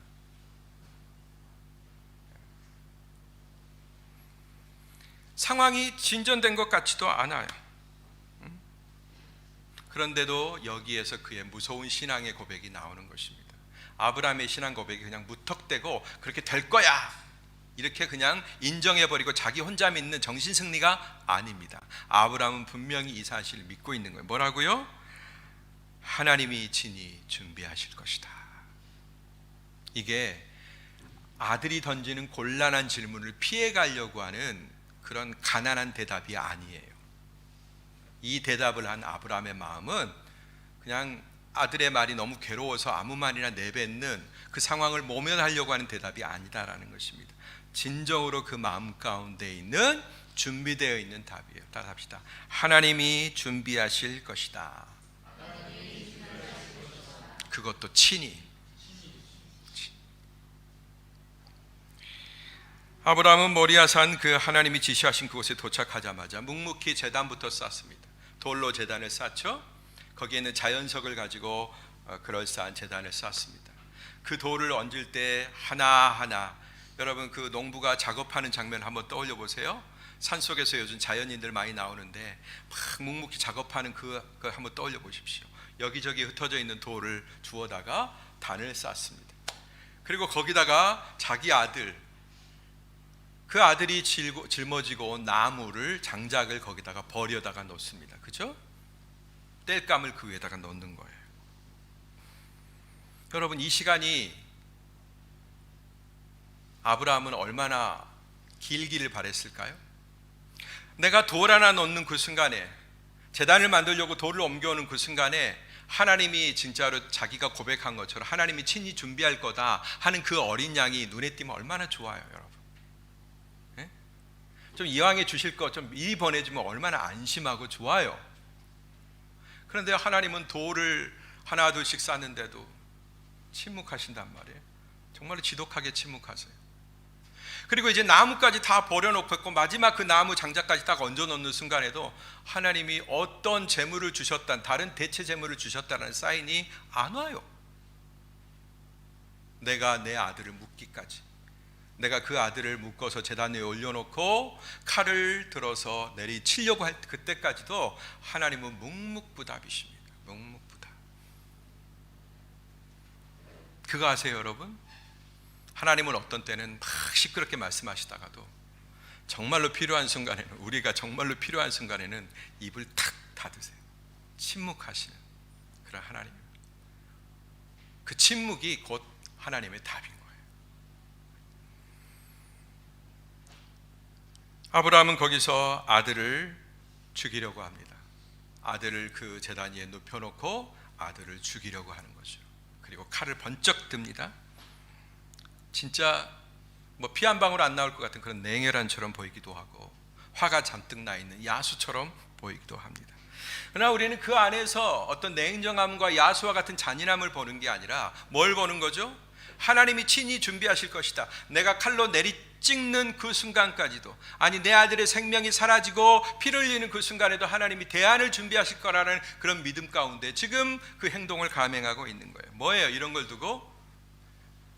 상황이 진전된 것 같지도 않아요. 그런데도 여기에서 그의 무서운 신앙의 고백이 나오는 것입니다. 아브라함의 신앙 고백이 그냥 무턱대고 그렇게 될 거야 이렇게 그냥 인정해버리고 자기 혼자 믿는 정신승리가 아닙니다. 아브라함은 분명히 이 사실을 믿고 있는 거예요. 뭐라고요? 하나님이 친히 준비하실 것이다. 이게 아들이 던지는 곤란한 질문을 피해가려고 하는 그런 가난한 대답이 아니에요. 이 대답을 한 아브라함의 마음은 그냥 아들의 말이 너무 괴로워서 아무 말이나 내뱉는 그 상황을 모면하려고 하는 대답이 아니다라는 것입니다. 진정으로 그 마음 가운데 있는 준비되어 있는 답이에요. 따라합시다. 하나님이 준비하실 것이다. 그것도 친히. 아브라함은 모리아산 그 하나님이 지시하신 그곳에 도착하자마자 묵묵히 제단부터 쌓습니다. 돌로 제단을 쌓죠. 거기에는 자연석을 가지고 그럴싸한 제단을 쌓습니다. 그 돌을 얹을 때 하나하나, 여러분 그 농부가 작업하는 장면 한번 떠올려 보세요. 산속에서 요즘 자연인들 많이 나오는데 막 묵묵히 작업하는 그거 한번 떠올려 보십시오. 여기저기 흩어져 있는 돌을 주워다가 단을 쌓습니다. 그리고 거기다가 자기 아들, 그 아들이 짊어지고 온 나무를, 장작을 거기다가 버려다가 놓습니다. 그죠? 땔감을 그 위에다가 놓는 거예요. 여러분 이 시간이 아브라함은 얼마나 길기를 바랬을까요? 내가 돌 하나 놓는 그 순간에, 제단을 만들려고 돌을 옮겨오는 그 순간에 하나님이 진짜로 자기가 고백한 것처럼 하나님이 친히 준비할 거다 하는 그 어린 양이 눈에 띄면 얼마나 좋아요, 여러분. 네? 좀 이왕에 주실 거 좀 미리 보내주면 얼마나 안심하고 좋아요. 그런데 하나님은 돌을 하나 둘씩 쌓는데도 침묵하신단 말이에요. 정말로 지독하게 침묵하세요. 그리고 이제 나무까지 다 버려놓고 있고 마지막 그 나무 장작까지 딱 얹어놓는 순간에도 하나님이 어떤 재물을 주셨단, 다른 대체 재물을 주셨다는 사인이 안 와요. 내가 내 아들을 묻기까지, 내가 그 아들을 묶어서 제단 위에 올려놓고 칼을 들어서 내리치려고 할 그때까지도 하나님은 묵묵부답이십니다. 묵묵부답. 그거 아세요, 여러분? 하나님은 어떤 때는 막 시끄럽게 말씀하시다가도 정말로 필요한 순간에는, 우리가 정말로 필요한 순간에는 입을 탁 닫으세요. 침묵하시는 그런 하나님입니다. 그 침묵이 곧 하나님의 답인 거예요. 아브라함은 거기서 아들을 죽이려고 합니다. 아들을 그 제단 위에 눕혀놓고 아들을 죽이려고 하는 거죠. 그리고 칼을 번쩍 듭니다. 진짜 뭐 피 한 방울 안 나올 것 같은 그런 냉혈한처럼 보이기도 하고 화가 잔뜩 나 있는 야수처럼 보이기도 합니다. 그러나 우리는 그 안에서 어떤 냉정함과 야수와 같은 잔인함을 보는 게 아니라 뭘 보는 거죠? 하나님이 친히 준비하실 것이다. 내가 칼로 내리찍는 그 순간까지도, 아니 내 아들의 생명이 사라지고 피를 흘리는 그 순간에도 하나님이 대안을 준비하실 거라는 그런 믿음 가운데 지금 그 행동을 감행하고 있는 거예요. 뭐예요? 이런 걸 두고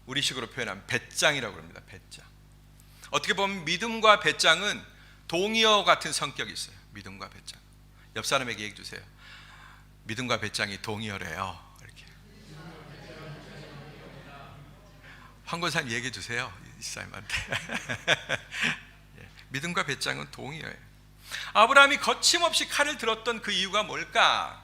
우리식으로 표현하면 배짱이라고 합니다. 배짱. 어떻게 보면 믿음과 배짱은 동의어 같은 성격이 있어요. 믿음과 배짱. 옆 사람에게 얘기해 주세요. 믿음과 배짱이 동의어래요. 이렇게. 황건사님 얘기해 주세요. 이 사람한테. 믿음과 배짱은 동의어예요. 아브라함이 거침없이 칼을 들었던 그 이유가 뭘까?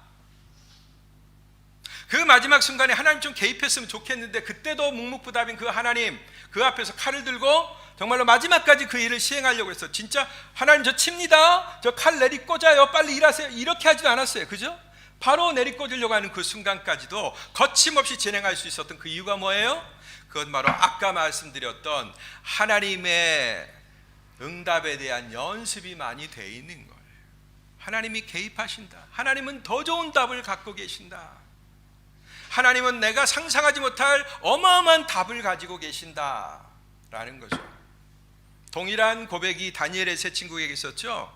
그 마지막 순간에 하나님 좀 개입했으면 좋겠는데 그때도 묵묵부답인 그 하나님, 그 앞에서 칼을 들고 정말로 마지막까지 그 일을 시행하려고 했어. 진짜 하나님 저 칩니다, 저 칼 내리꽂아요, 빨리 일하세요, 이렇게 하지도 않았어요. 그죠? 바로 내리꽂으려고 하는 그 순간까지도 거침없이 진행할 수 있었던 그 이유가 뭐예요? 그건 바로 아까 말씀드렸던 하나님의 응답에 대한 연습이 많이 돼 있는 거예요. 하나님이 개입하신다. 하나님은 더 좋은 답을 갖고 계신다. 하나님은 내가 상상하지 못할 어마어마한 답을 가지고 계신다라는 거죠. 동일한 고백이 다니엘의 세 친구에게 있었죠.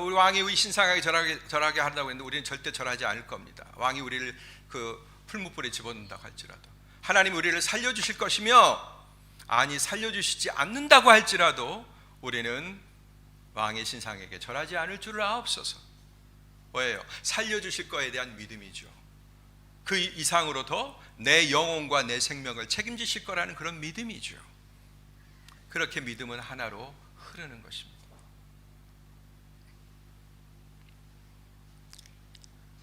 우리 왕이 우리 신상하게 절하게 한다고 했는데 우리는 절대 절하지 않을 겁니다. 왕이 우리를 그 풀무불에 집어넣는다고 할지라도, 하나님이 우리를 살려주실 것이며, 아니 살려주시지 않는다고 할지라도 우리는 왕의 신상에게 절하지 않을 줄을 아옵소서. 뭐예요? 살려주실 거에 대한 믿음이죠. 그 이상으로 더 내 영혼과 내 생명을 책임지실 거라는 그런 믿음이죠. 그렇게 믿음은 하나로 흐르는 것입니다.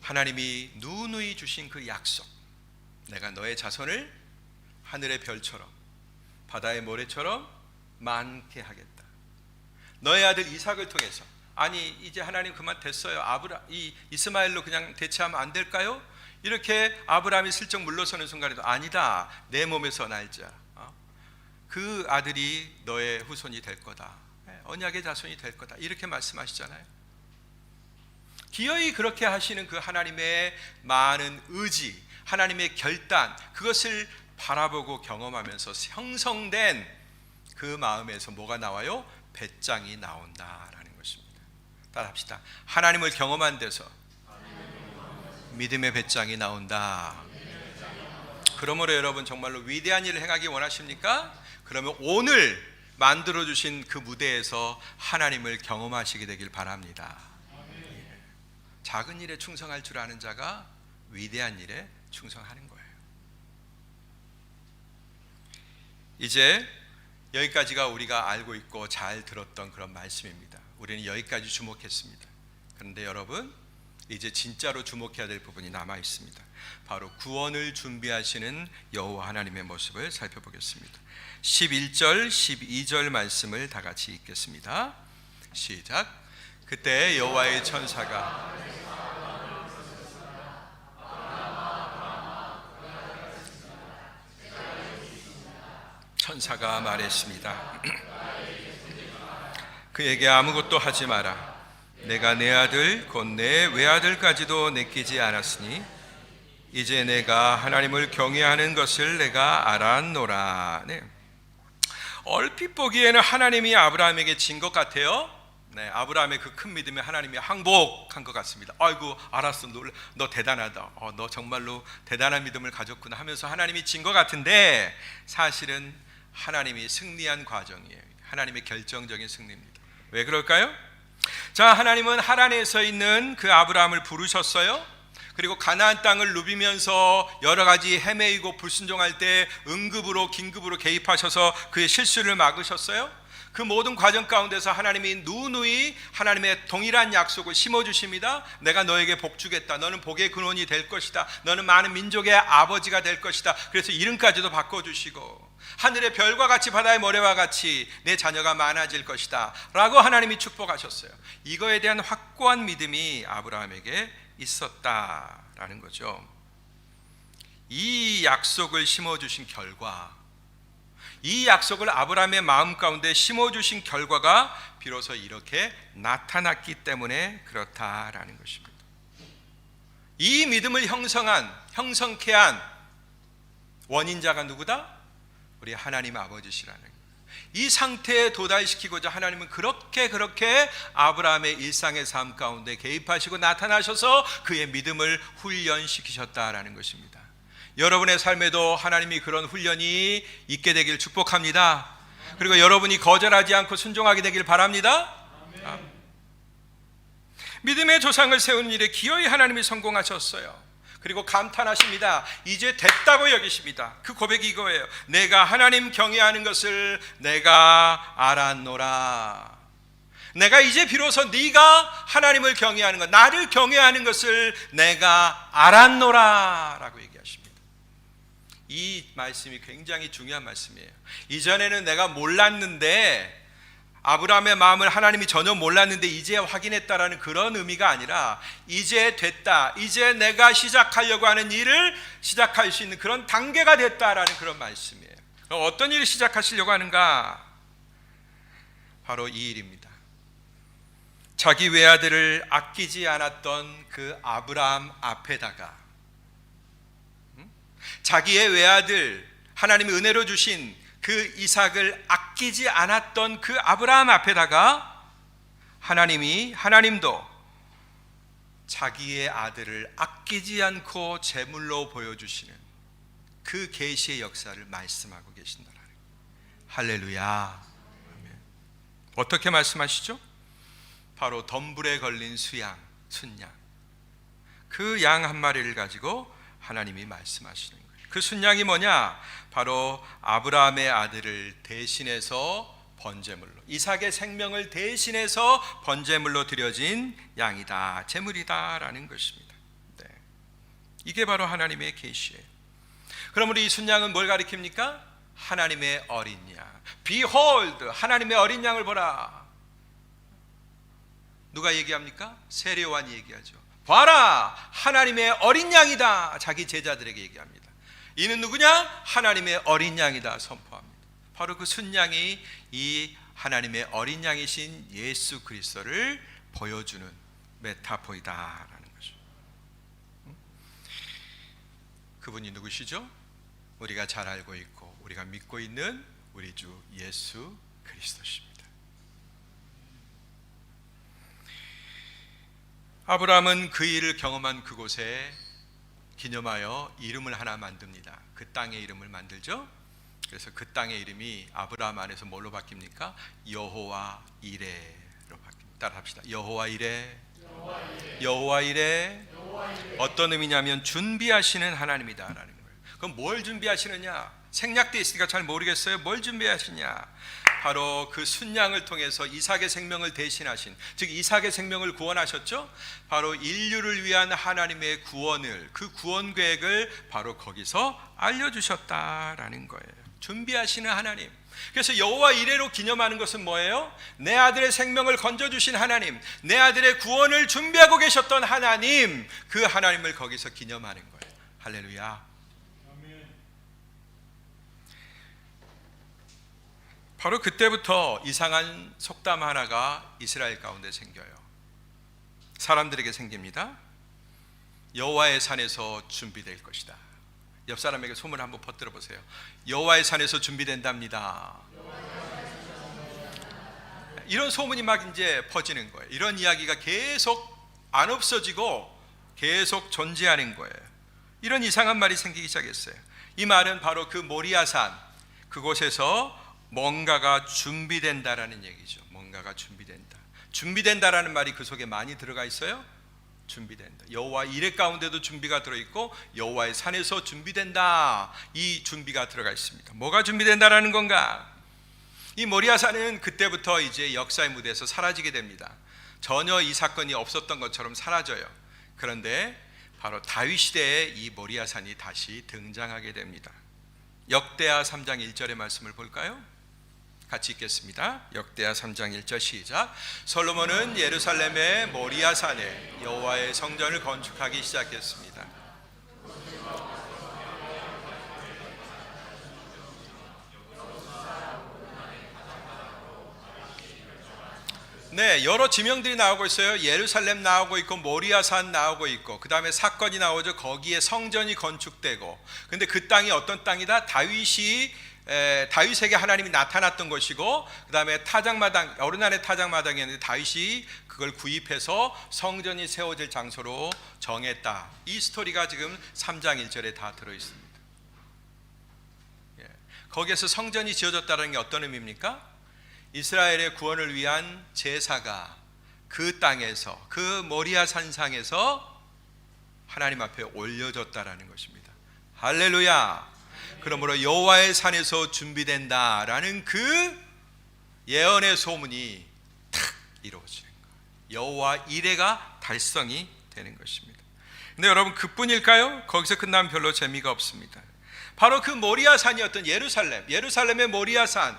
하나님이 누누이 주신 그 약속, 내가 너의 자손을 하늘의 별처럼 바다의 모래처럼 많게 하겠다. 너의 아들 이삭을 통해서, 아니 이제 하나님 그만 됐어요, 이 이스마엘로 그냥 대체하면 안 될까요? 이렇게 아브라함이 슬쩍 물러서는 순간에도 아니다, 내 몸에서 날자, 그 아들이 너의 후손이 될 거다, 언약의 자손이 될 거다, 이렇게 말씀하시잖아요. 기어이 그렇게 하시는 그 하나님의 많은 의지, 하나님의 결단, 그것을 바라보고 경험하면서 형성된 그 마음에서 뭐가 나와요? 배짱이 나온다라는 것입니다. 따라합시다. 하나님을 경험한 데서 믿음의 배짱이 나온다. 그러므로 여러분 정말로 위대한 일을 행하기 원하십니까? 그러면 오늘 만들어주신 그 무대에서 하나님을 경험하시게 되길 바랍니다. 작은 일에 충성할 줄 아는 자가 위대한 일에 충성하는 거예요. 이제 여기까지가 우리가 알고 있고 잘 들었던 그런 말씀입니다. 우리는 여기까지 주목했습니다. 그런데 여러분, 이제 진짜로 주목해야 될 부분이 남아 있습니다. 바로 구원을 준비하시는 여호와 하나님의 모습을 살펴보겠습니다. 11절, 12절 말씀을 다 같이 읽겠습니다. 시작. 그때 여호와의 천사가 말했습니다. 그에게 아무것도 하지 마라. 내가 내 아들 곧 내 외아들까지도 내키지 않았으니 이제 내가 하나님을 경외하는 것을 내가 알았노라. 네. 얼핏 보기에는 하나님이 아브라함에게 진 것 같아요. 네, 아브라함의 그 큰 믿음에 하나님이 항복한 것 같습니다. 아이고 알았어, 너 대단하다, 너 정말로 대단한 믿음을 가졌구나 하면서 하나님이 진 것 같은데, 사실은 하나님이 승리한 과정이에요. 하나님의 결정적인 승리입니다. 왜 그럴까요? 자, 하나님은 하란에 서 있는 그 아브라함을 부르셨어요. 그리고 가나안 땅을 누비면서 여러 가지 헤매이고 불순종할 때 응급으로 긴급으로 개입하셔서 그의 실수를 막으셨어요. 그 모든 과정 가운데서 하나님이 누누이 하나님의 동일한 약속을 심어주십니다. 내가 너에게 복 주겠다. 너는 복의 근원이 될 것이다. 너는 많은 민족의 아버지가 될 것이다. 그래서 이름까지도 바꿔주시고, 하늘의 별과 같이 바다의 모래와 같이 내 자녀가 많아질 것이다 라고 하나님이 축복하셨어요. 이거에 대한 확고한 믿음이 아브라함에게 있었다라는 거죠. 이 약속을 심어주신 결과, 이 약속을 아브라함의 마음 가운데 심어주신 결과가 비로소 이렇게 나타났기 때문에 그렇다라는 것입니다. 이 믿음을 형성케 한 원인자가 누구다? 우리 하나님 아버지시라는 거예요. 이 상태에 도달시키고자 하나님은 그렇게 아브라함의 일상의 삶 가운데 개입하시고 나타나셔서 그의 믿음을 훈련시키셨다라는 것입니다. 여러분의 삶에도 하나님이 그런 훈련이 있게 되길 축복합니다. 그리고 여러분이 거절하지 않고 순종하게 되길 바랍니다. 믿음의 조상을 세우는 일에 기어이 하나님이 성공하셨어요. 그리고 감탄하십니다. 이제 됐다고 여기십니다. 그 고백이 이거예요. 내가 하나님 경외하는 것을 내가 알았노라. 내가 이제 비로소 네가 하나님을 경외하는 것, 나를 경외하는 것을 내가 알았노라 라고 얘기하십니다. 이 말씀이 굉장히 중요한 말씀이에요. 이전에는 내가 몰랐는데, 아브라함의 마음을 하나님이 전혀 몰랐는데 이제 확인했다라는 그런 의미가 아니라 이제 됐다, 이제 내가 시작하려고 하는 일을 시작할 수 있는 그런 단계가 됐다라는 그런 말씀이에요. 어떤 일을 시작하시려고 하는가? 바로 이 일입니다. 자기 외아들을 아끼지 않았던 그 아브라함 앞에다가 자기의 외아들, 하나님이 은혜로 주신 그 이삭을 아끼지 않았던 그 아브라함 앞에다가 하나님도 자기의 아들을 아끼지 않고 제물로 보여주시는 그 계시의 역사를 말씀하고 계신다라는 거예요. 할렐루야. 아멘. 어떻게 말씀하시죠? 바로 덤불에 걸린 순양, 그 양 한 마리를 가지고 하나님이 말씀하시는 거예요. 그 순양이 뭐냐? 바로 아브라함의 아들을 대신해서 번제물로, 이삭의 생명을 대신해서 번제물로 드려진 양이다, 제물이다라는 것입니다. 네. 이게 바로 하나님의 계시예요. 그럼 우리 이 순양은 뭘 가리킵니까? 하나님의 어린 양. Behold, 하나님의 어린 양을 보라. 누가 얘기합니까? 세례요한이 얘기하죠. 봐라, 하나님의 어린 양이다. 자기 제자들에게 얘기합니다. 이는 누구냐? 하나님의 어린 양이다 선포합니다. 바로 그 순양이 이 하나님의 어린 양이신 예수 그리스도를 보여주는 메타포이다라는 거죠. 그분이 누구시죠? 우리가 잘 알고 있고 우리가 믿고 있는 우리 주 예수 그리스도십니다. 아브라함은 그 일을 경험한 그곳에 기념하여 이름을 하나 만듭니다. 그 땅의 이름을 만들죠. 그래서 그 땅의 이름이 아브라함 안에서 뭘로 바뀝니까? 여호와 이레로 바뀝니다. 따라 합시다. 여호와 이레. 여호와 이레. 어떤 의미냐면 준비하시는 하나님이다라는 거예요. 그럼 뭘 준비하시느냐? 생략되어 있으니까 잘 모르겠어요. 뭘 준비하시냐? 바로 그 순양을 통해서 이삭의 생명을 대신하신, 즉 이삭의 생명을 구원하셨죠. 바로 인류를 위한 하나님의 구원을, 그 구원 계획을 바로 거기서 알려주셨다라는 거예요. 준비하시는 하나님. 그래서 여호와 이레로 기념하는 것은 뭐예요? 내 아들의 생명을 건져주신 하나님, 내 아들의 구원을 준비하고 계셨던 하나님, 그 하나님을 거기서 기념하는 거예요. 할렐루야. 바로 그때부터 이상한 속담 하나가 이스라엘 가운데 생겨요. 사람들에게 생깁니다. 여호와의 산에서 준비될 것이다. 옆 사람에게 소문 한번 퍼뜨려 보세요. 여호와의 산에서 준비된답니다. 이런 소문이 막 이제 퍼지는 거예요. 이런 이야기가 계속 안 없어지고 계속 존재하는 거예요. 이런 이상한 말이 생기기 시작했어요. 이 말은 바로 그 모리아산, 그곳에서 뭔가가 준비된다라는 얘기죠. 뭔가가 준비된다. 준비된다라는 말이 그 속에 많이 들어가 있어요. 준비된다. 여호와 이레 가운데도 준비가 들어있고 여호와의 산에서 준비된다. 이 준비가 들어가 있습니다. 뭐가 준비된다라는 건가? 이 모리아산은 그때부터 이제 역사의 무대에서 사라지게 됩니다. 전혀 이 사건이 없었던 것처럼 사라져요. 그런데 바로 다윗 시대에 이 모리아산이 다시 등장하게 됩니다. 역대하 3장 1절의 말씀을 볼까요? 같이 읽겠습니다. 역대하 3장 1절 시작. 솔로몬은 예루살렘의 모리아산에 여호와의 성전을 건축하기 시작했습니다. 네, 여러 지명들이 나오고 있어요. 예루살렘 나오고 있고 모리아산 나오고 있고, 그 다음에 사건이 나오죠. 거기에 성전이 건축되고. 근데 그 땅이 어떤 땅이다? 다윗에게 하나님이 나타났던 것이고, 그 다음에 타작마당, 어른안의 타작마당이었는데 다윗이 그걸 구입해서 성전이 세워질 장소로 정했다. 이 스토리가 지금 3장 1절에 다 들어있습니다. 거기에서 성전이 지어졌다는 게 어떤 의미입니까? 이스라엘의 구원을 위한 제사가 그 땅에서, 그 모리아 산상에서 하나님 앞에 올려졌다라는 것입니다. 할렐루야. 그러므로 여호와의 산에서 준비된다라는 그 예언의 소문이 탁 이루어지는 거예요. 여호와 이레가 달성이 되는 것입니다. 근데 여러분, 그뿐일까요? 거기서 끝나면 별로 재미가 없습니다. 바로 그 모리아산이었던 예루살렘의 모리아산,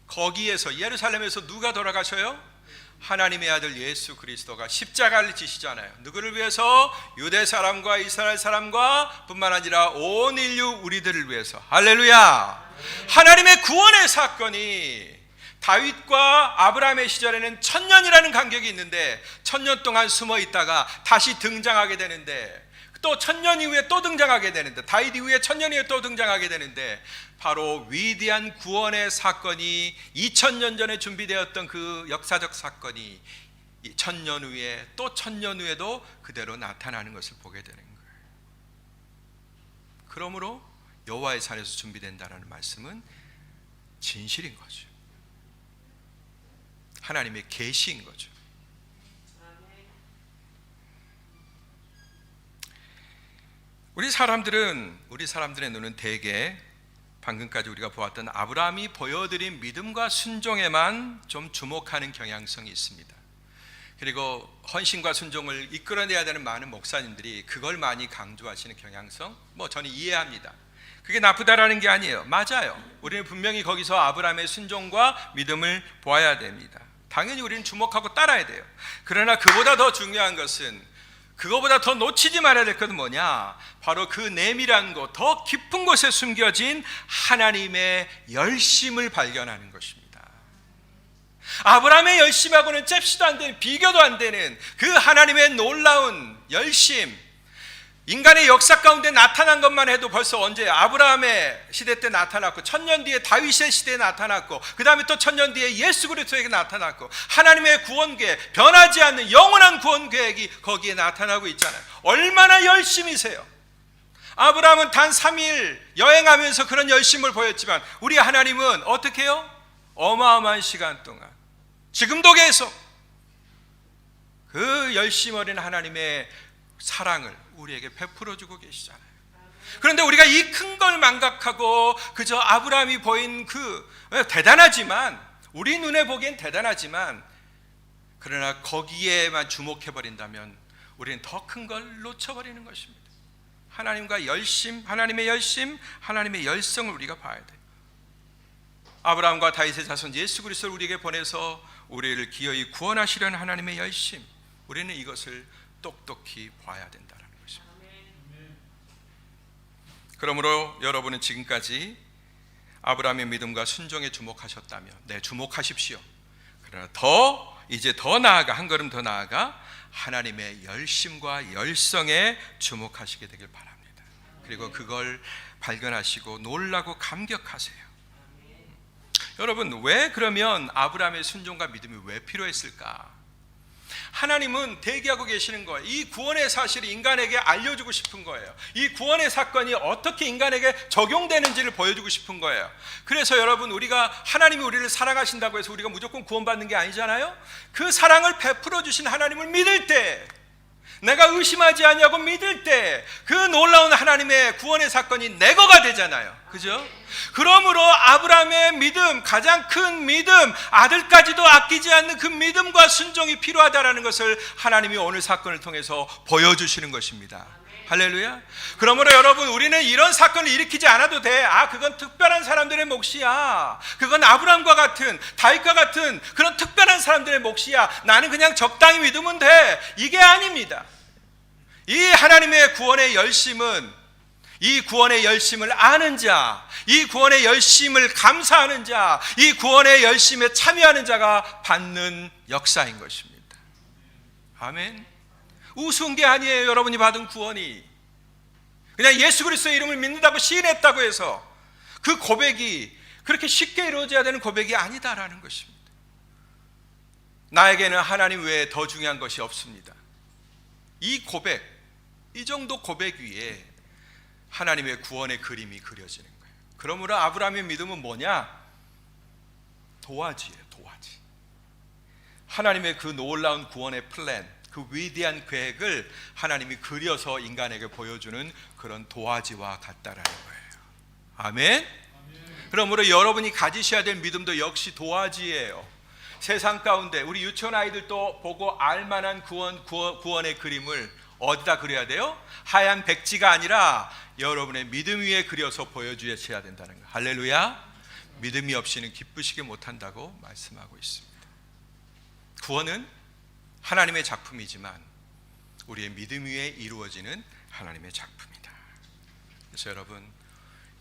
거기에서, 예루살렘에서 누가 돌아가셔요? 하나님의 아들 예수 그리스도가 십자가를 지시잖아요. 누구를 위해서? 유대 사람과 이스라엘 사람과 뿐만 아니라 온 인류, 우리들을 위해서. 할렐루야. 하나님의 구원의 사건이 다윗과 아브라함의 시절에는 1000년이라는 간격이 있는데 1000년 동안 숨어 있다가 다시 등장하게 되는데, 또 1000년 이후에 또 등장하게 되는데, 다윗 이후에 1000년 이후에 또 등장하게 되는데, 바로 위대한 구원의 사건이 2000년 전에 준비되었던 그 역사적 사건이 1000년 후에 또 1000년 후에도 그대로 나타나는 것을 보게 되는 거예요. 그러므로 여호와의 산에서 준비된다는 말씀은 진실인 거죠. 하나님의 계시인 거죠. 우리 사람들의 눈은 대개 방금까지 우리가 보았던 아브라함이 보여드린 믿음과 순종에만 좀 주목하는 경향성이 있습니다. 그리고 헌신과 순종을 이끌어내야 되는 많은 목사님들이 그걸 많이 강조하시는 경향성, 저는 이해합니다. 그게 나쁘다라는 게 아니에요. 맞아요. 우리는 분명히 거기서 아브라함의 순종과 믿음을 보아야 됩니다. 당연히 우리는 주목하고 따라야 돼요. 그러나 그보다 더 중요한 것은, 그거보다 더 놓치지 말아야 될 것은 뭐냐? 바로 그 내밀한 곳, 더 깊은 곳에 숨겨진 하나님의 열심을 발견하는 것입니다. 아브라함의 열심하고는 잽시도 안 되는, 비교도 안 되는 그 하나님의 놀라운 열심, 인간의 역사 가운데 나타난 것만 해도 벌써 언제? 아브라함의 시대 때 나타났고, 1000년 뒤에 다윗의 시대에 나타났고, 그 다음에 또 1000년 뒤에 예수 그리스도에게 나타났고, 하나님의 구원계획, 변하지 않는 영원한 구원계획이 거기에 나타나고 있잖아요. 얼마나 열심이세요? 아브라함은 단 3일 여행하면서 그런 열심을 보였지만, 우리 하나님은 어떻게 해요? 어마어마한 시간 동안, 지금도 계속 그 열심 어린 하나님의 사랑을 우리에게 베풀어주고 계시잖아요. 그런데 우리가 이 큰 걸 망각하고 그저 아브라함이 보인 대단하지만, 우리 눈에 보기엔 대단하지만, 그러나 거기에만 주목해버린다면 우리는 더 큰 걸 놓쳐버리는 것입니다. 하나님의 열심, 하나님의 열성을 우리가 봐야 돼요. 아브라함과 다윗의 자손 예수 그리스도를 우리에게 보내서 우리를 기어이 구원하시려는 하나님의 열심, 우리는 이것을 똑똑히 봐야 된다는 것입니다. 그러므로 여러분은 지금까지 아브라함의 믿음과 순종에 주목하셨다면, 네, 주목하십시오. 그러나 이제 더 나아가, 한 걸음 더 나아가 하나님의 열심과 열성에 주목하시게 되길 바랍니다. 그리고 그걸 발견하시고 놀라고 감격하세요. 여러분, 왜 그러면 아브라함의 순종과 믿음이 왜 필요했을까? 하나님은 대기하고 계시는 거예요. 이 구원의 사실을 인간에게 알려주고 싶은 거예요. 이 구원의 사건이 어떻게 인간에게 적용되는지를 보여주고 싶은 거예요. 그래서 여러분, 하나님이 우리를 사랑하신다고 해서 우리가 무조건 구원받는 게 아니잖아요. 그 사랑을 베풀어 주신 하나님을 믿을 때, 내가 의심하지 않냐고 믿을 때, 그 놀라운 하나님의 구원의 사건이 내 거가 되잖아요. 그죠? 그러므로 아브라함의 믿음, 가장 큰 믿음, 아들까지도 아끼지 않는 그 믿음과 순종이 필요하다라는 것을 하나님이 오늘 사건을 통해서 보여주시는 것입니다. 할렐루야. 그러므로 여러분, 우리는 이런 사건을 일으키지 않아도 돼. 그건 특별한 사람들의 몫이야. 그건 아브라함과 같은, 다윗과 같은 그런 특별한 사람들의 몫이야. 나는 그냥 적당히 믿으면 돼. 이게 아닙니다. 이 하나님의 구원의 열심은, 이 구원의 열심을 아는 자, 이 구원의 열심을 감사하는 자, 이 구원의 열심에 참여하는 자가 받는 역사인 것입니다. 아멘. 우스운 게 아니에요. 여러분이 받은 구원이 그냥 예수 그리스도의 이름을 믿는다고 시인했다고 해서 그 고백이 그렇게 쉽게 이루어져야 되는 고백이 아니다라는 것입니다. 나에게는 하나님 외에 더 중요한 것이 없습니다. 이 고백, 이 정도 고백 위에 하나님의 구원의 그림이 그려지는 거예요. 그러므로 아브라함의 믿음은 뭐냐? 도화지예요. 도화지. 하나님의 그 놀라운 구원의 플랜, 그 위대한 계획을 하나님이 그려서 인간에게 보여주는 그런 도화지와 같다라는 거예요. 아멘? 그러므로 여러분이 가지셔야 될 믿음도 역시 도화지예요. 세상 가운데 우리 유치원 아이들도 보고 알만한 구원의 그림을 어디다 그려야 돼요? 하얀 백지가 아니라 여러분의 믿음 위에 그려서 보여주셔야 된다는 거. 할렐루야. 믿음이 없이는 기쁘시게 못한다고 말씀하고 있습니다. 구원은 하나님의 작품이지만 우리의 믿음 위에 이루어지는 하나님의 작품이다. 그래서 여러분,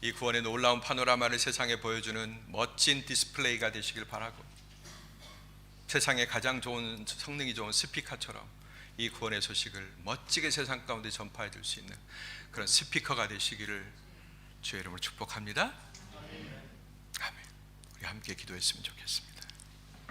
이 구원의 놀라운 파노라마를 세상에 보여주는 멋진 디스플레이가 되시길 바라고, 세상에 가장 좋은, 성능이 좋은 스피커처럼 이 구원의 소식을 멋지게 세상 가운데 전파해 줄 수 있는 그런 스피커가 되시기를 주의 이름으로 축복합니다. 아멘. 우리 함께 기도했으면 좋겠습니다.